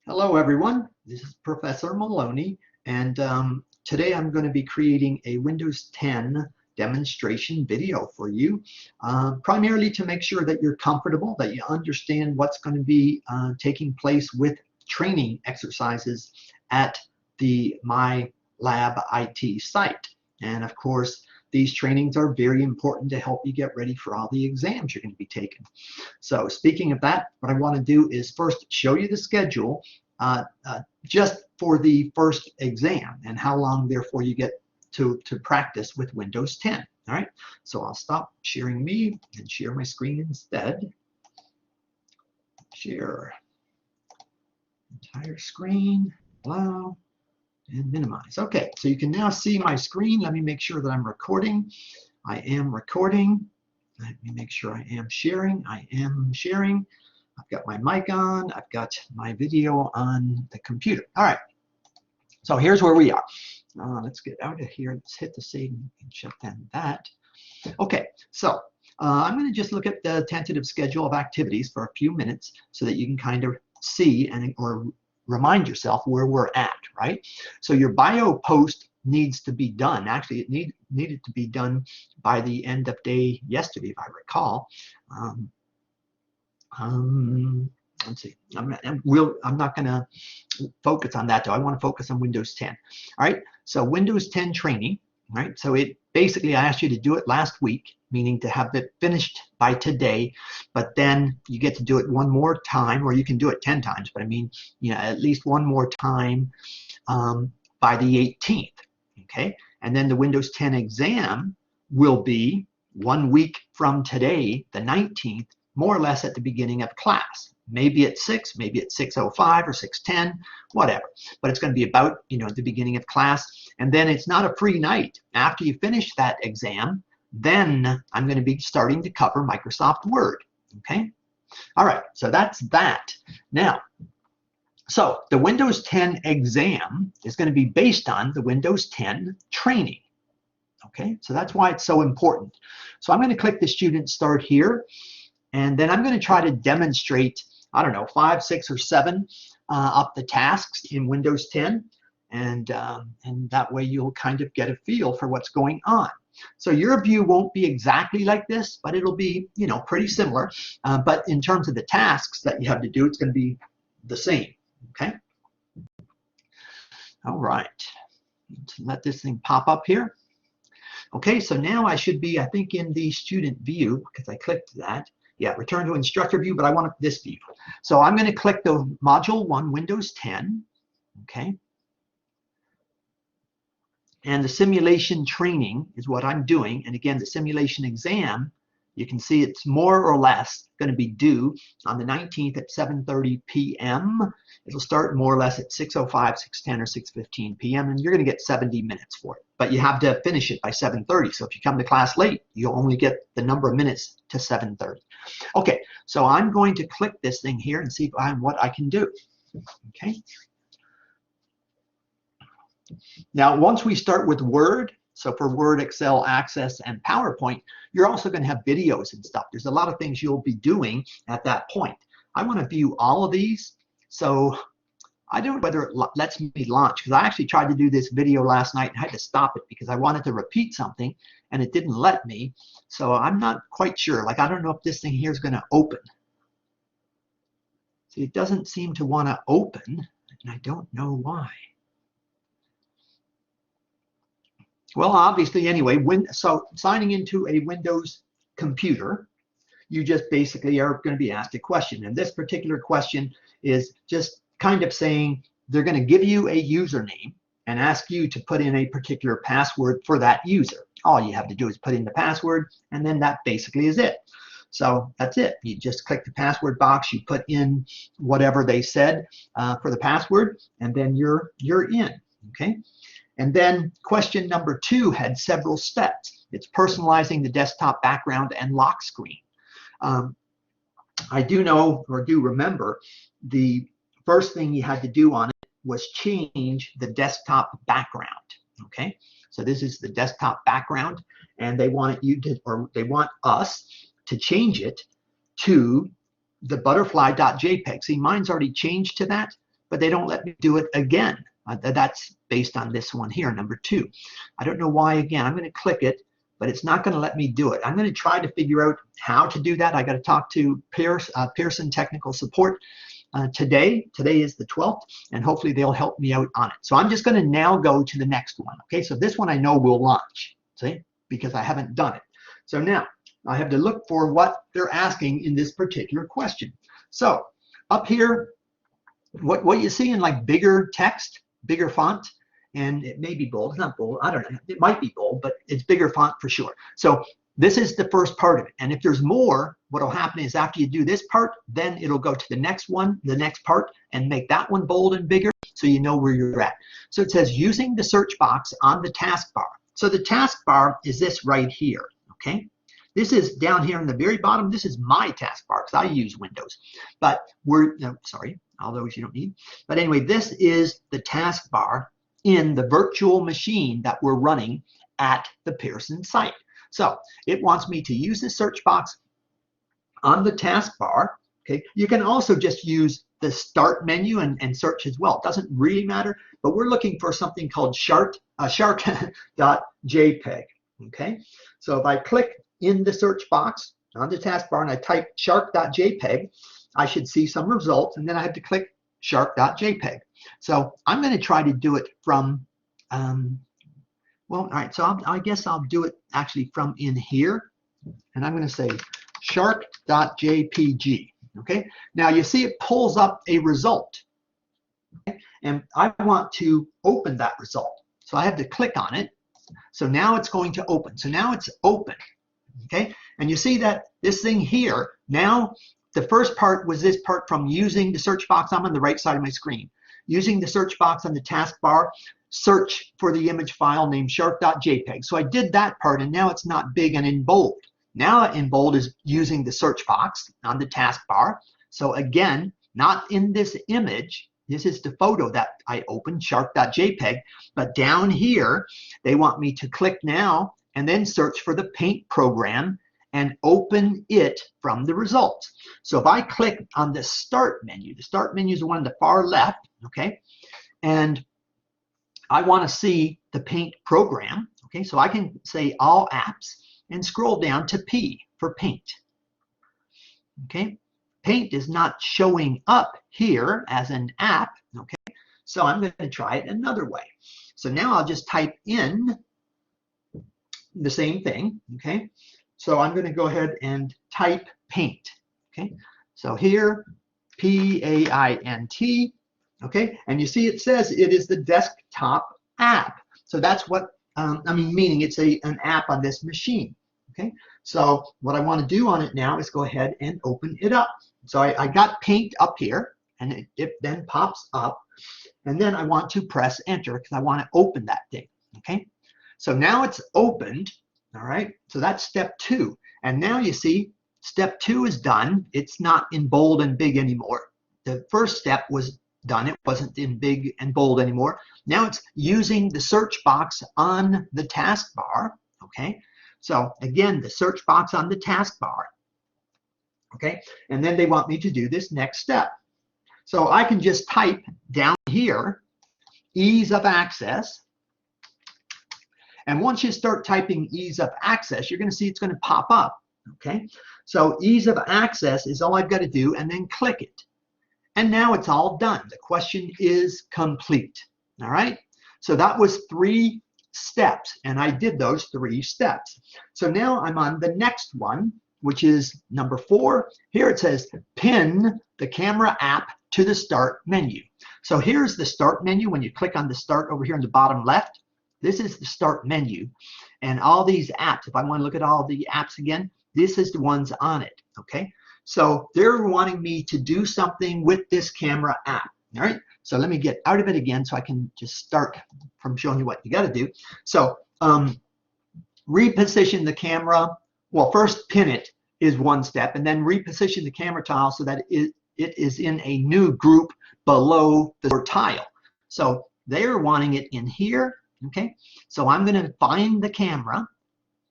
Hello everyone, this is Professor Maloney, and today I'm going to be creating a Windows 10 demonstration video for you, primarily to make sure that you're comfortable, that you understand what's going to be taking place with training exercises at the MyLabIT site. And of course, these trainings are very important to help you get ready for all the exams you're going to be taking. So speaking of that, what I want to do is first show you the schedule just for the first exam and how long therefore you get to practice with Windows 10. All right, so I'll stop sharing me and share my screen instead. Share entire screen, allow, and minimize. Okay, so you can now see my screen. Let me make sure that I'm recording. I am recording. Let me make sure I am sharing. I am sharing. I've got my mic on. I've got my video on the computer. All right, so here's where we are. Let's get out of here. Let's hit the save and shut down that. Okay, so I'm going to just look at the tentative schedule of activities for a few minutes so that you can kind of see or remind yourself where we're at, right? So your bio post needs to be done. Actually, it needed to be done by the end of day yesterday, if I recall. Let's see. I'm not going to focus on that, though. I want to focus on Windows 10. All right. So Windows 10 training. Right. So it basically, I asked you to do it last week, meaning to have it finished by today. But then you get to do it one more time, or you can do it 10 times. But I mean, at least one more time by the 18th. Okay. And then the Windows 10 exam will be 1 week from today, the 19th, more or less at the beginning of class. Maybe at 6, maybe at 6:05 or 6:10, whatever. But it's going to be about, at the beginning of class. And then it's not a free night. After you finish that exam, then I'm going to be starting to cover Microsoft Word. Okay? All right, so that's that. Now, so the Windows 10 exam is going to be based on the Windows 10 training. Okay, so that's why it's so important. So I'm going to click the Student Start here. And then I'm going to try to demonstrate, I don't know, 5, 6, or 7 of the tasks in Windows 10. And that way you'll kind of get a feel for what's going on. So your view won't be exactly like this, but it'll be, pretty similar. But in terms of the tasks that you have to do, it's going to be the same. Okay? All right. Let's let this thing pop up here. Okay, so now I should be, I think, in the student view, because I clicked that. Yeah, return to instructor view, but I want this view. So I'm going to click the Module 1, Windows 10. Okay. And the simulation training is what I'm doing. And again, the simulation exam, you can see it's more or less going to be due on the 19th at 7:30 p.m. It'll start more or less at 6:05, 6:10, or 6:15 p.m. And you're going to get 70 minutes for it. But you have to finish it by 7:30. So if you come to class late, you'll only get the number of minutes to 7:30. Okay, so I'm going to click this thing here and see what I can do. Okay. Now, once we start with Word, so for Word, Excel, Access, and PowerPoint, you're also going to have videos and stuff. There's a lot of things you'll be doing at that point. I want to view all of these, so I don't know whether it lets me launch, because I actually tried to do this video last night and had to stop it because I wanted to repeat something, and it didn't let me. So I'm not quite sure. Like, I don't know if this thing here is going to open. See, it doesn't seem to want to open, and I don't know why. Well, obviously, anyway, so signing into a Windows computer, you just basically are going to be asked a question. And this particular question is just kind of saying they're going to give you a username and ask you to put in a particular password for that user. All you have to do is put in the password, and then that basically is it. So that's it. You just click the password box, you put in whatever they said for the password, and then you're in. Okay. And then question number 2 had several steps. It's personalizing the desktop background and lock screen. I do know, or do remember, the first thing you had to do on it was change the desktop background. Okay, so this is the desktop background, and they want you to, or they want us to change it to the butterfly.jpg. See, mine's already changed to that, but they don't let me do it again. That's based on this one here, number 2. I don't know why. Again, I'm going to click it, but it's not going to let me do it. I'm going to try to figure out how to do that. I got to talk to Pearson Technical Support today. Today is the 12th, and hopefully they'll help me out on it. So I'm just going to now go to the next one. Okay, so this one I know will launch, see, because I haven't done it. So now I have to look for what they're asking in this particular question. So up here, what you see in like bigger text, bigger font, and it may be bold. It's not bold. I don't know. It might be bold, but it's bigger font for sure. So this is the first part of it. And if there's more, what will happen is after you do this part, then it'll go to the next one, the next part, and make that one bold and bigger so you know where you're at. So it says using the search box on the taskbar. So the taskbar is this right here, okay? This is down here in the very bottom. This is my taskbar because I use Windows. But sorry, all those you don't need. But anyway, this is the taskbar in the virtual machine that we're running at the Pearson site. So it wants me to use the search box on the taskbar. Okay, you can also just use the start menu and search as well. It doesn't really matter, but we're looking for something called shark.jpg. Okay, so if I click in the search box on the taskbar and I type shark.jpg, I should see some results, and then I have to click shark.jpg. So I'm going to try to do it from, well, all right, so I guess I'll do it actually from in here, and I'm going to say shark.jpg. Okay, now you see it pulls up a result, okay? And I want to open that result. So I have to click on it. So now it's going to open. So now it's open, okay? And you see that this thing here, now the first part was this part from using the search box. I'm on the right side of my screen. Using the search box on the taskbar, search for the image file named shark.jpg. So I did that part, and now it's not big and in bold. Now in bold is using the search box on the taskbar. So again, not in this image. This is the photo that I opened, shark.jpg. But down here, they want me to click now and then search for the paint program and open it from the results. So if I click on the start menu is the one on the far left, okay? And I want to see the paint program, okay? So I can say all apps and scroll down to P for paint, okay? Paint is not showing up here as an app, okay? So I'm going to try it another way. So now I'll just type in the same thing, okay? So I'm going to go ahead and type paint, okay? So here, P-A-I-N-T, okay? And you see it says it is the desktop app. So that's what, meaning it's an app on this machine, okay? So what I want to do on it now is go ahead and open it up. So I got paint up here, and it then pops up, and then I want to press enter because I want to open that thing, okay? So now it's opened, all right? So that's step 2. And now you see step 2 is done. It's not in bold and big anymore. The first step was done. It wasn't in big and bold anymore. Now it's using the search box on the taskbar, okay? So again, the search box on the taskbar, okay? And then they want me to do this next step. So I can just type down here, ease of access. And once you start typing ease of access, you're going to see it's going to pop up, okay? So ease of access is all I've got to do, and then click it. And now it's all done. The question is complete, all right? So that was 3 steps, and I did those 3 steps. So now I'm on the next one, which is number 4. Here it says pin the camera app to the start menu. So here's the start menu. When you click on the start over here in the bottom left, this is the start menu. And all these apps, if I want to look at all the apps again, this is the ones on it, okay? So they're wanting me to do something with this camera app, all right? So let me get out of it again so I can just start from showing you what you got to do. So reposition the camera. Well, first pin it is one step, and then reposition the camera tile so that it is in a new group below the tile. So they're wanting it in here, okay? So I'm going to find the camera,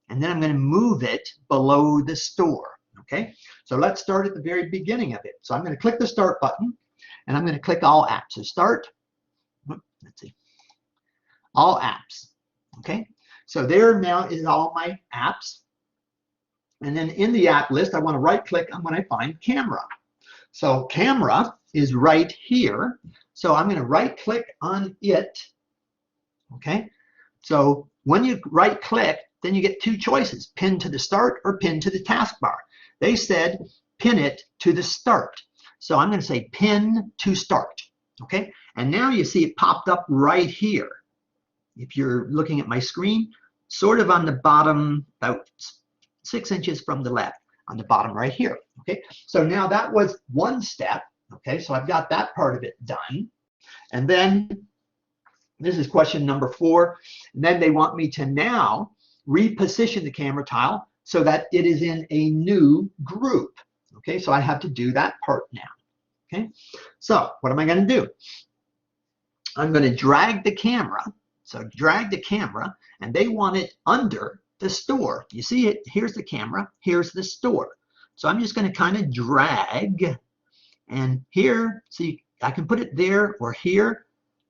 and then I'm going to move it below the store, okay? So let's start at the very beginning of it. So I'm going to click the start button, and I'm going to click all apps. So start, let's see, all apps. Okay, so there now is all my apps. And then in the app list, I want to right click on when I find camera. So camera is right here. So I'm going to right click on it. Okay, so when you right click, then you get two choices, pin to the start or pin to the taskbar. They said pin it to the start. So I'm going to say pin to start. Okay, and now you see it popped up right here. If you're looking at my screen, sort of on the bottom, about 6 inches from the left, on the bottom right here. Okay, so now that was one step. Okay, so I've got that part of it done. And then this is question number 4. And then they want me to now reposition the camera tile so that it is in a new group. Okay, so I have to do that part now. Okay, so what am I going to do? I'm going to drag the camera. So drag the camera, and they want it under the store. You see it? Here's the camera. Here's the store. So I'm just going to kind of drag, and here, see, I can put it there or here.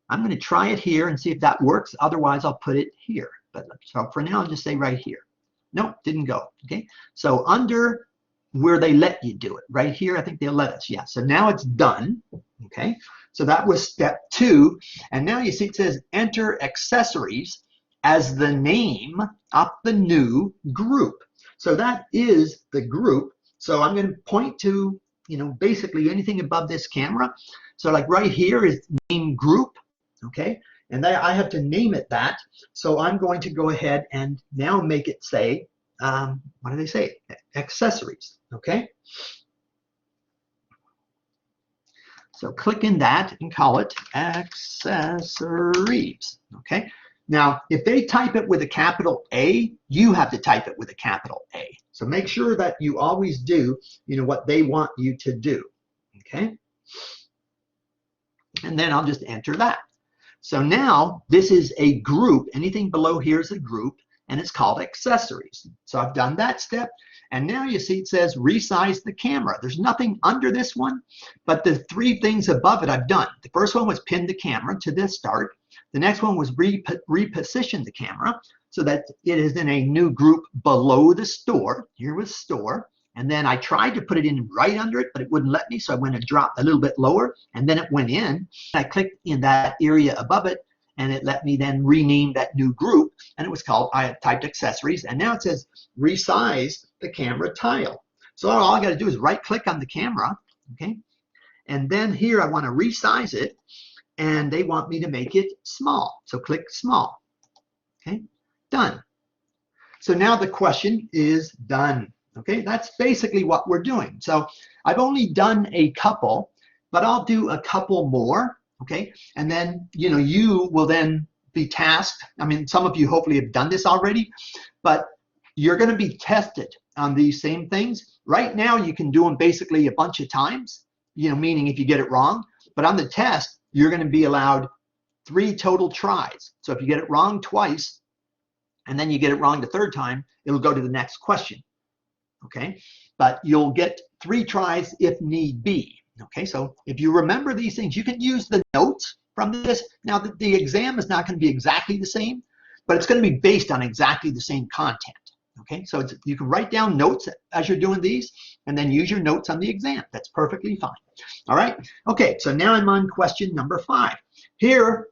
I'm going to try it here and see if that works. Otherwise, I'll put it here. But so for now, I'll just say right here. Nope, didn't go. Okay, so under where they let you do it, right here, I think they'll let us. Yeah, so now it's done. Okay, so that was step 2. And now you see it says enter accessories as the name of the new group. So that is the group. So I'm going to point to, you know, basically anything above this camera. So like right here is name group. Okay, and I have to name it that. So I'm going to go ahead and now make it say, what do they say? Accessories. Okay, so click in that and call it accessories. Okay, now if they type it with a capital A, you have to type it with a capital A. So make sure that you always do, you know, what they want you to do. Okay, and then I'll just enter that. So now this is a group. Anything below here is a group, and it's called accessories. So I've done that step, and now you see it says resize the camera. There's nothing under this one, but the 3 things above it I've done. The first one was pin the camera to the start. The next one was reposition the camera so that it is in a new group below the store. Here was store. And then I tried to put it in right under it, but it wouldn't let me. So I went and dropped a little bit lower, and then it went in. I clicked in that area above it, and it let me then rename that new group, and it was called, I typed accessories, and now it says resize the camera tile. So all I got to do is right click on the camera, okay, and then here I want to resize it, and they want me to make it small. So click small. Okay, done. So now the question is done. Okay, that's basically what we're doing. So I've only done a couple, but I'll do a couple more. Okay, and then, you know, you will then be tasked. I mean, some of you hopefully have done this already, but you're going to be tested on these same things. Right now, you can do them basically a bunch of times, you know, meaning if you get it wrong. But on the test, you're going to be allowed 3 total tries. So if you get it wrong twice, and then you get it wrong the 3rd time, it'll go to the next question. Okay, but you'll get 3 tries if need be. Okay, so if you remember these things, you can use the notes from this. Now, the exam is not going to be exactly the same, but it's going to be based on exactly the same content. Okay, so you can write down notes as you're doing these, and then use your notes on the exam. That's perfectly fine. All right, okay, so now I'm on question number 5. Here,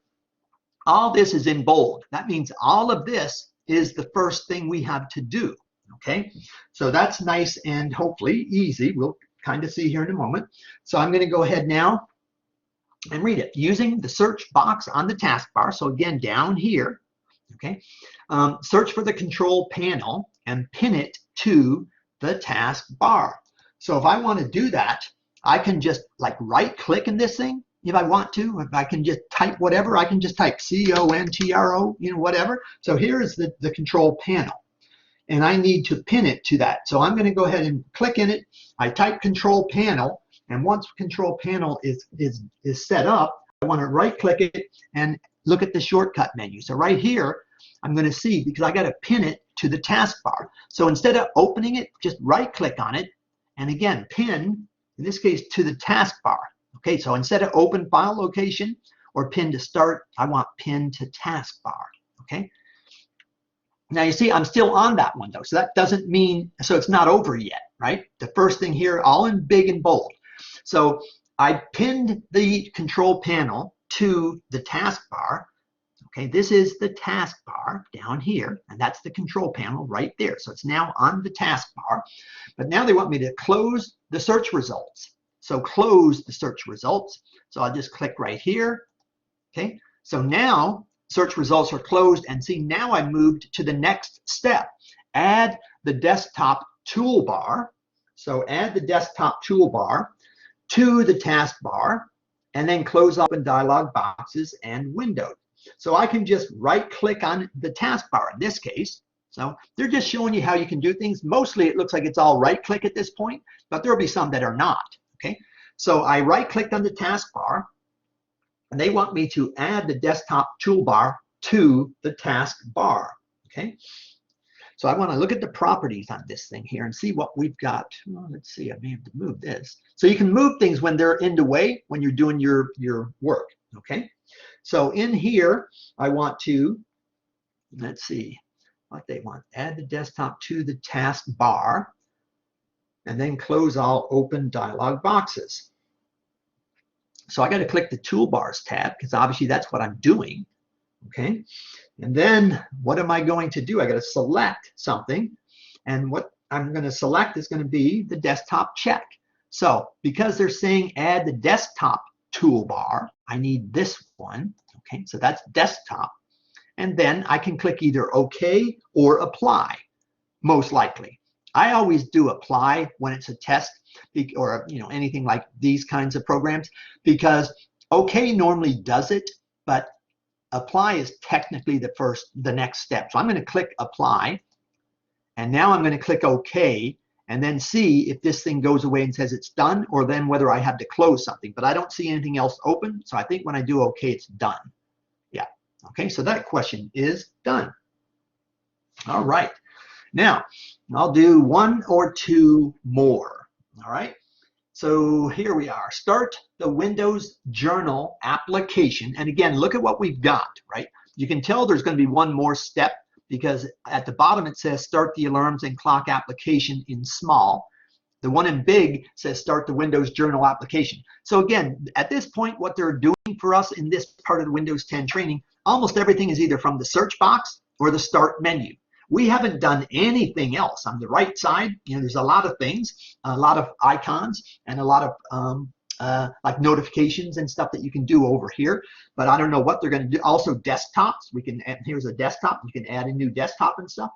all this is in bold. That means all of this is the first thing we have to do. Okay, so that's nice and hopefully easy. We'll kind of see here in a moment. So I'm going to go ahead now and read it using the search box on the taskbar. So again, down here, okay, search for the control panel and pin it to the taskbar. So if I want to do that, I can just like right click in this thing if I want to. If I can just type whatever, I can just type CONTRO, you know, whatever. So here is the control panel, and I need to pin it to that. So I'm going to go ahead and click in it. I type control panel, and once control panel is set up, I want to right click it and look at the shortcut menu. So right here, I'm going to see, because I got to pin it to the taskbar. So instead of opening it, just right click on it, and again, pin, in this case, to the taskbar. Okay, so instead of open file location or pin to start, I want pin to taskbar. Okay. Now you see I'm still on that one though, so that doesn't mean, so it's not over yet, right? The first thing here, all in big and bold. So I pinned the control panel to the taskbar. Okay, this is the taskbar down here, and that's the control panel right there. So it's now on the taskbar, but now they want me to close the search results. So close the search results. So I'll just click right here. Okay, so now search results are closed, and see now I moved to the next step. Add the desktop toolbar. So add the desktop toolbar to the taskbar, and then close open dialog boxes and windows. So I can just right click on the taskbar in this case. So they're just showing you how you can do things. Mostly it looks like it's all right click at this point, but there'll be some that are not. Okay, so I right clicked on the taskbar, and they want me to add the desktop toolbar to the taskbar. Okay, so I want to look at the properties on this thing here and see what we've got. Well, let's see, I may have to move this. So you can move things when they're in the way when you're doing your work. Okay, so in here I want to, let's see what they want. Add the desktop to the taskbar, and then close all open dialog boxes. So I got to click the toolbars tab because obviously that's what I'm doing. Okay, and then what am I going to do? I got to select something, and what I'm going to select is going to be the desktop check. So because they're saying add the desktop toolbar, I need this one. Okay, so that's desktop, and then I can click either OK or apply, most likely. I always do apply when it's a test, or anything like these kinds of programs, because OK normally does it, but apply is technically the next step. So I'm going to click apply, and now I'm going to click OK, and then see if this thing goes away and says it's done, or then whether I have to close something. But I don't see anything else open, so I think when I do OK, it's done. Yeah. Okay, so that question is done. All right. Now, I'll do one or two more. All right. So here we are. Start the Windows Journal application. And again, look at what we've got, right? You can tell there's going to be one more step because at the bottom it says start the alarms and clock application in small. The one in big says start the Windows Journal application. So again, at this point, what they're doing for us in this part of the Windows 10 training, almost everything is either from the search box or the start menu. We haven't done anything else. On the right side, there's a lot of things, a lot of icons, and a lot of like notifications and stuff that you can do over here. But I don't know what they're going to do. Also desktops. Here's a desktop. You can add a new desktop and stuff.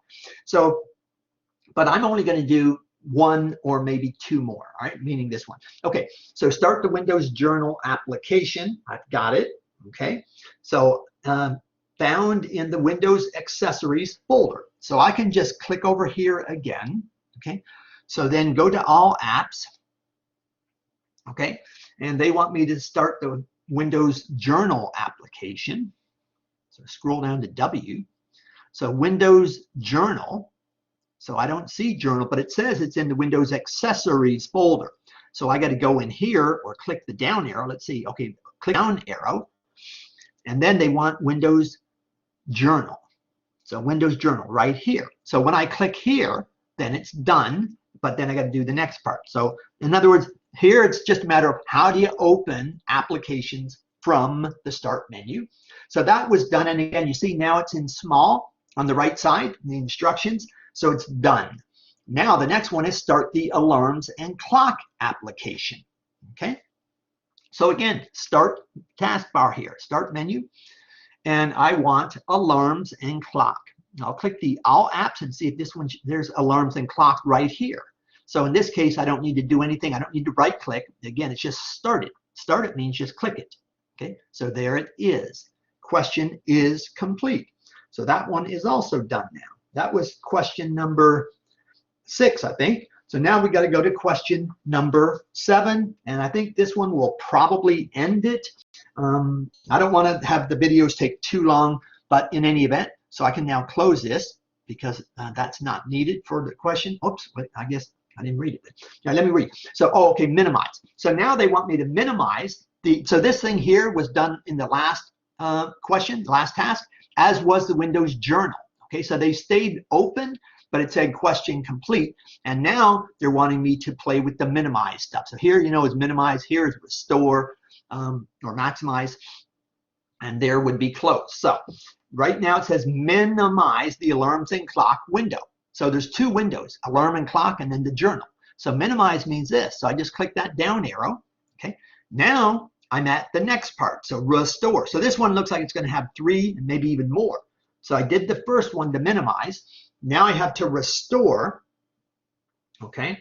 So, but I'm only going to do one or maybe two more. All right, meaning this one. Okay, so start the Windows Journal application. I've got it. Okay, so found in the Windows Accessories folder. So I can just click over here again. Okay, so then go to All Apps. Okay, and they want me to start the Windows Journal application. So scroll down to W. So Windows Journal. So I don't see Journal, but it says it's in the Windows Accessories folder. So I got to go in here or click the down arrow. Let's see. Okay, click down arrow. And then they want Windows Journal. So Windows Journal right here. So when I click here, then it's done, but then I got to do the next part. So in other words, here it's just a matter of how do you open applications from the start menu. So that was done, and again, you see now it's in small on the right side, the instructions, so it's done. Now the next one is start the alarms and clock application. Okay, so again, start taskbar here, start menu. And I want alarms and clock. I'll click the All Apps and see if this one, there's alarms and clock right here. So in this case, I don't need to do anything. I don't need to right click. Again, it's just start it. Start it means just click it. Okay, so there it is. Question is complete. So that one is also done now. That was question number 6, I think. So now we got to go to question number 7, and I think this one will probably end it. I don't want to have the videos take too long, but in any event, so I can now close this because that's not needed for the question. Oops, I guess I didn't read it. Now let me read. So, oh, okay, minimize. So now they want me to minimize so this thing here was done in the last question, the last task, as was the Windows journal. Okay, so they stayed open, but it said question complete. And now they're wanting me to play with the minimize stuff. So here, you know, is minimize, here is restore or maximize, and there would be close. So right now it says minimize the alarms and clock window. So there's two windows, alarm and clock, and then the journal. So minimize means this. So I just click that down arrow. Okay, now I'm at the next part. So restore. So this one looks like it's going to have 3 and maybe even more. So I did the first one to minimize. Now I have to restore. Okay,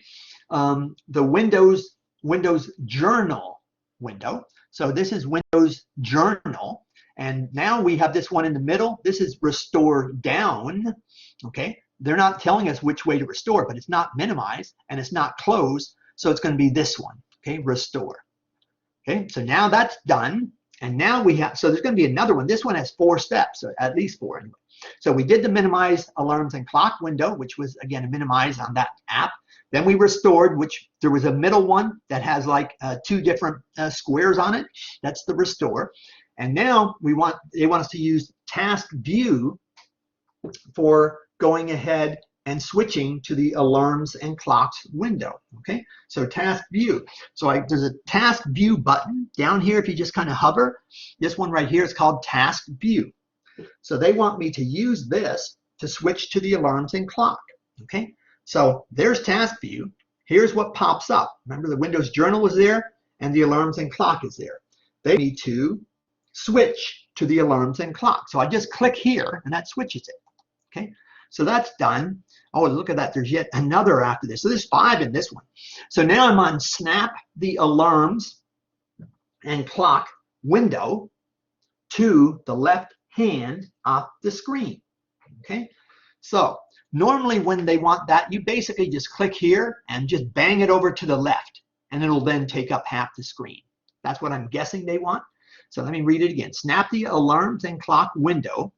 the Windows journal window. So this is Windows journal, and now we have this one in the middle. This is restore down. Okay, they're not telling us which way to restore, but it's not minimize and it's not close, so it's going to be this one. Okay, restore. Okay, so now that's done, and now we have, so there's going to be another one. This one has 4 steps, so at least 4 anyway. So we did the minimize alarms and clock window, which was again a minimize on that app. Then we restored, which there was a middle one that has like 2 different squares on it. That's the restore. And now they want us to use task view for going ahead and switching to the alarms and clocks window. Okay, so task view. So there's a task view button down here. If you just kind of hover, this one right here is called task view. So they want me to use this to switch to the alarms and clock. Okay, so there's task view. Here's what pops up. Remember, the Windows journal was there and the alarms and clock is there. They need to switch to the alarms and clock. So I just click here and that switches it. Okay, so that's done. Oh, look at that. There's yet another after this. So there's 5 in this one. So now I'm on snap the alarms and clock window to the left hand off the screen. Okay, so normally when they want that, you basically just click here and just bang it over to the left, and it'll then take up half the screen. That's what I'm guessing they want. So let me read it again. Snap the alarms and clock window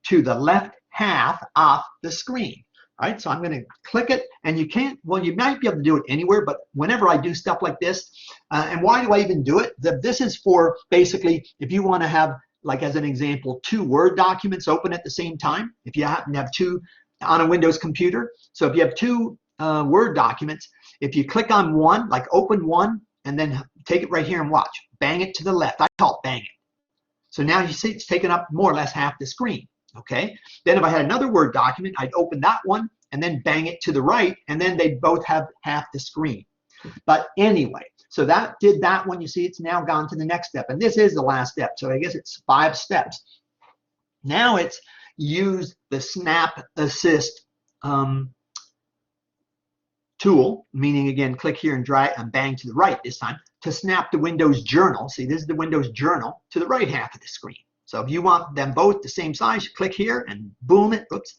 to the left half off the screen. All right, so I'm going to click it, and you can't, well, you might be able to do it anywhere, but whenever I do stuff like this, and why do I even do it? This is for basically if you want to have, like as an example, 2 Word documents open at the same time, if you happen to have 2 on a Windows computer. So if you have 2 Word documents, if you click on one, like open one, and then take it right here and watch, bang it to the left. I call it bang it. So now you see it's taken up more or less half the screen. Okay, then if I had another Word document, I'd open that one and then bang it to the right, and then they both have half the screen. But anyway, so that did that one. You see it's now gone to the next step, and this is the last step, so I guess it's 5 steps. Now it's use the snap assist tool, meaning again click here and drag and bang to the right this time to snap the Windows journal. See, this is the Windows journal to the right half of the screen. So if you want them both the same size, you click here and boom it. Oops.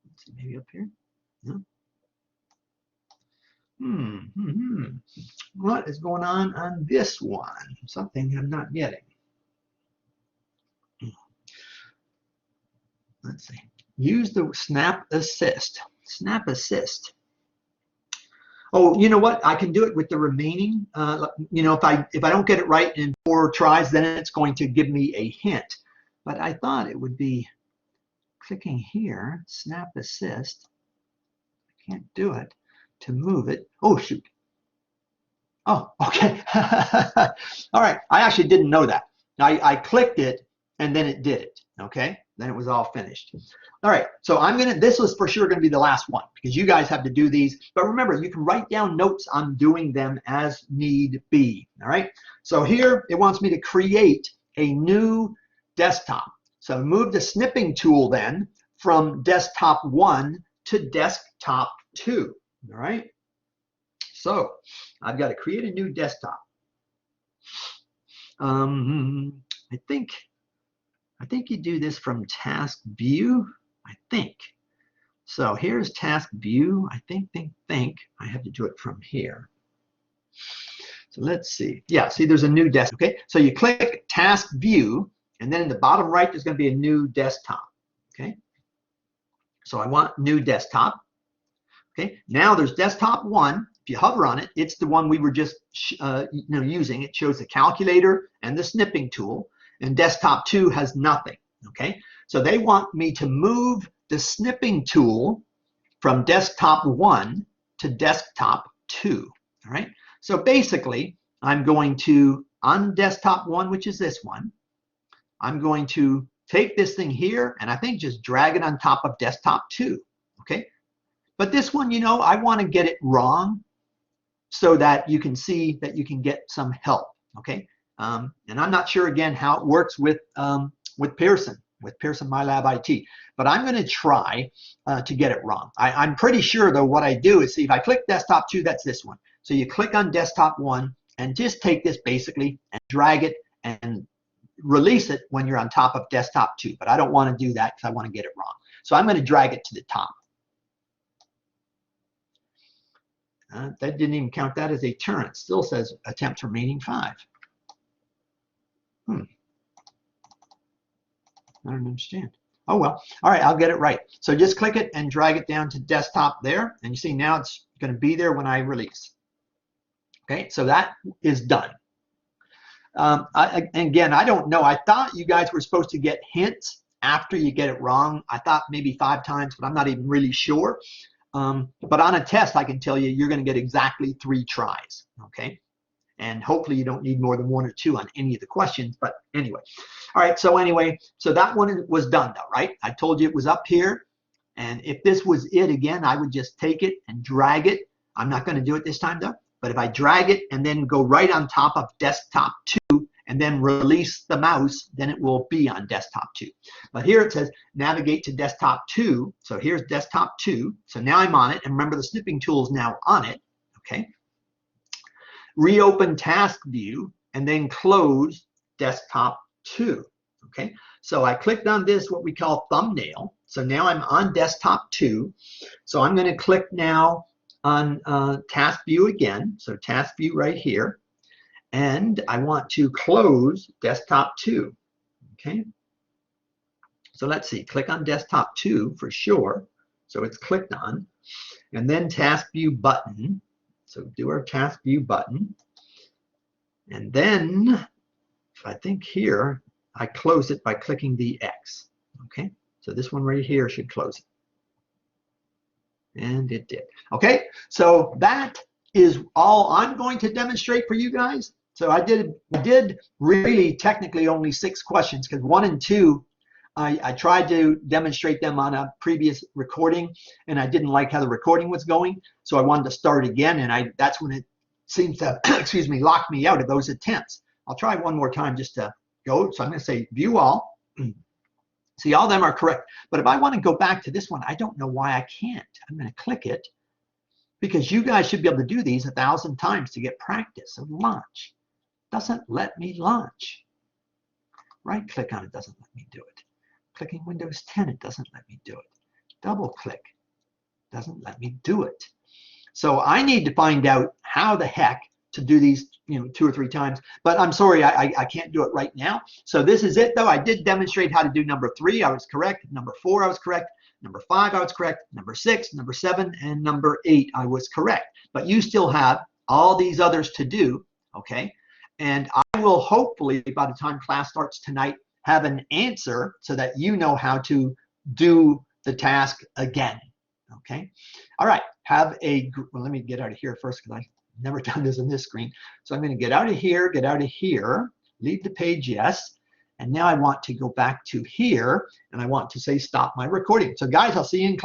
Let's see, maybe up here. No. What is going on this one? Something I'm not getting. Let's see. Use the snap assist. Snap assist. Oh, you know what? I can do it with the remaining. You know, if I don't get it right in 4 tries, then it's going to give me a hint. But I thought it would be clicking here, snap assist. I can't do it to move it. Oh, shoot. Oh, okay. All right. I actually didn't know that. I clicked it and then it did it. Okay. Then it was all finished. All right, so this was for sure gonna be the last one because you guys have to do these. But remember, you can write down notes on doing them as need be. All right, so here it wants me to create a new desktop. So move the snipping tool then from desktop 1 to desktop 2. All right, so I've got to create a new desktop. I think you do this from task view, I think. So here's task view. I think I have to do it from here. So let's see. Yeah, see there's a new desktop. Okay, so you click task view, and then in the bottom right there's going to be a new desktop. Okay, so I want new desktop. Okay, now there's desktop 1. If you hover on it, it's the one we were just using. It shows the calculator and the snipping tool, and desktop 2 has nothing. Okay, so they want me to move the snipping tool from desktop 1 to desktop 2. All right, so basically I'm going to, on desktop 1, which is this one, I'm going to take this thing here and I think just drag it on top of desktop 2. Okay, but this one, I want to get it wrong so that you can see that you can get some help. Okay, and I'm not sure again how it works with Pearson MyLabIT, but I'm going to try to get it wrong. I'm pretty sure though what I do is, see, if I click desktop 2, that's this one. So you click on desktop 1 and just take this basically and drag it and release it when you're on top of desktop 2. But I don't want to do that because I want to get it wrong. So I'm going to drag it to the top. That didn't even count that as a turn. It still says attempts remaining 5. I don't understand. Oh well. All right, I'll get it right. So just click it and drag it down to desktop there. And you see now it's going to be there when I release. Okay, so that is done. Again, I don't know. I thought you guys were supposed to get hints after you get it wrong. I thought maybe 5 times, but I'm not even really sure. But on a test, I can tell you, you're going to get exactly 3 tries. Okay, and hopefully you don't need more than 1 or 2 on any of the questions. But anyway, all right. So anyway, so that one was done though, right? I told you it was up here, and if this was it again, I would just take it and drag it. I'm not going to do it this time though. But if I drag it and then go right on top of desktop 2 and then release the mouse, then it will be on desktop 2. But here it says navigate to desktop 2. So here's desktop 2. So now I'm on it. And remember, the snipping tool is now on it. Okay. Reopen task view and then close desktop 2. Okay. So I clicked on this, what we call thumbnail. So now I'm on desktop 2. So I'm going to click now on task view again. So task view right here. And I want to close desktop 2. Okay. So let's see, click on desktop 2 for sure. So it's clicked on. And then task view button. So do our task view button. And then I think here I close it by clicking the X. Okay. So this one right here should close it. And it did. Okay, so that is all I'm going to demonstrate for you guys. So I did really technically only 6 questions, because 1 and 2 I tried to demonstrate them on a previous recording and I didn't like how the recording was going, so I wanted to start again, and that's when it seems to excuse me, lock me out of those attempts. I'll try one more time just to go. So I'm going to say view all. See, all of them are correct. But if I want to go back to this one, I don't know why I can't. I'm going to click it because you guys should be able to do these 1,000 times to get practice. So launch. Doesn't let me launch. Right click on it, doesn't let me do it. Clicking Windows 10, it doesn't let me do it. Double click, doesn't let me do it. So I need to find out how the heck to do these 2 or 3 times, but I'm sorry, I can't do it right now. So this is it though. I did demonstrate how to do number 3. I was correct. Number 4 I was correct. Number 5 I was correct. Number 6, number 7, and number 8 I was correct. But you still have all these others to do, okay? And I will hopefully, by the time class starts tonight, have an answer so that you know how to do the task again, okay? All right, well, let me get out of here first because I've never done this on this screen. So I'm going to get out of here, leave the page, yes. And now I want to go back to here and I want to say stop my recording. So guys, I'll see you in class.